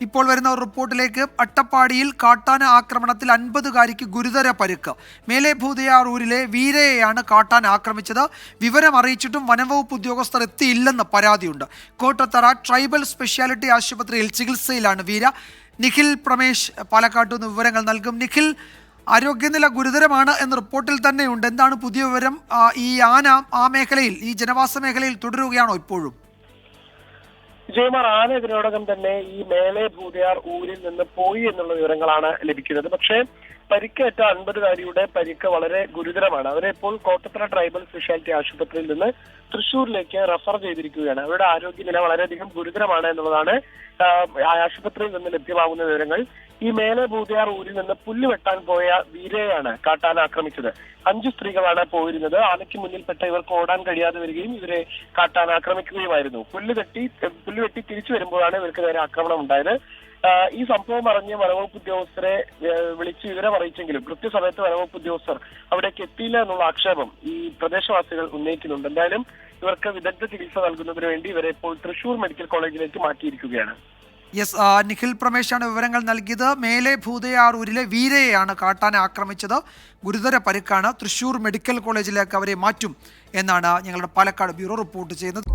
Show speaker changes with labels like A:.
A: ഇപ്പോൾ വരുന്ന ഒരു റിപ്പോർട്ടിലേക്ക് അട്ടപ്പാടിയിൽ കാട്ടാന ആക്രമണത്തിൽ 50-കാരിക്ക് ഗുരുതര പരുക്ക്. മേലെ ഭൂതയാർ ഊരിലെ വീരയെയാണ് കാട്ടാന ആക്രമിച്ചത്. വിവരം അറിയിച്ചിട്ടും വനംവകുപ്പ് ഉദ്യോഗസ്ഥർ എത്തിയില്ലെന്ന് പരാതിയുണ്ട്. കോട്ടത്തറ ട്രൈബൽ സ്പെഷ്യാലിറ്റി ആശുപത്രിയിൽ ചികിത്സയിലാണ് വീര. നിഖിൽ പ്രമേഷ് പാലക്കാട്ടു നിന്ന് വിവരങ്ങൾ നൽകും. നിഖിൽ, ആരോഗ്യനില ഗുരുതരമാണ് എന്ന് റിപ്പോർട്ടിൽ തന്നെയുണ്ട്. എന്താണ് പുതിയ വിവരം? ഈ ആന ആ മേഖലയിൽ, ഈ ജനവാസ മേഖലയിൽ തുടരുകയാണോ ഇപ്പോഴും?
B: വിജയകുമാർ, ആന ഇതിനോടകം തന്നെ ഈ മേലെ ഭൂതയാർ ഊരിൽ നിന്ന് പോയി എന്നുള്ള വിവരങ്ങളാണ് ലഭിക്കുന്നത്. പക്ഷേ പരിക്കേറ്റ 50-കാരിയുടെ പരിക്ക് വളരെ ഗുരുതരമാണ്. അവരെ ഇപ്പോൾ കോട്ടത്തറ ട്രൈബൽ സ്പെഷ്യാലിറ്റി ആശുപത്രിയിൽ നിന്ന് തൃശ്ശൂരിലേക്ക് റഫർ ചെയ്തിരിക്കുകയാണ്. അവരുടെ ആരോഗ്യനില വളരെയധികം ഗുരുതരമാണ് എന്നുള്ളതാണ് ആശുപത്രിയിൽ നിന്ന് ലഭ്യമാകുന്ന വിവരങ്ങൾ. ഈ മേലെ ഭൂതയാർ ഊരിൽ നിന്ന് പുല്ല് വെട്ടാൻ പോയ വീരയെയാണ് കാട്ടാന ആക്രമിച്ചത്. 5 സ്ത്രീകളാണ് പോയിരുന്നത്. ആനയ്ക്ക് മുന്നിൽപ്പെട്ട ഇവർക്ക് ഓടാൻ കഴിയാതെ വരികയും ഇവരെ കാട്ടാന ആക്രമിക്കുകയുമായിരുന്നു. പുല്ല് വെട്ടി തിരിച്ചു വരുമ്പോഴാണ് ഇവർക്ക് നേരെ ആക്രമണം ഉണ്ടായത്. ഈ സംഭവം അറിഞ്ഞ് വനവകുപ്പ് ഉദ്യോഗസ്ഥരെ വിളിച്ച് വിവരം അറിയിച്ചെങ്കിലും കൃത്യസമയത്ത് വനവകുപ്പ് ഉദ്യോഗസ്ഥർ അവിടേക്ക് എത്തിയില്ല എന്നുള്ള ആക്ഷേപം ഈ പ്രദേശവാസികൾ ഉന്നയിക്കുന്നുണ്ട്. എന്തായാലും ഇവർക്ക് വിദഗ്ധ ചികിത്സ നൽകുന്നതിന് വേണ്ടി ഇവരെ ഇപ്പോൾ തൃശൂർ മെഡിക്കൽ കോളേജിലേക്ക് മാറ്റിയിരിക്കുകയാണ്.
A: യെസ്, നിഖിൽ പ്രമേശാണ് വിവരങ്ങൾ നൽകിയത്. മേലെ ഭൂതയാർ ഊരിലെ വീരയെയാണ് കാട്ടാന ആക്രമിച്ചത്. ഗുരുതര പരുക്കാണ്. തൃശൂർ മെഡിക്കൽ കോളേജിലേക്ക് അവരെ മാറ്റും എന്നാണ് ഞങ്ങളുടെ പാലക്കാട് ബ്യൂറോ റിപ്പോർട്ട് ചെയ്യുന്നത്.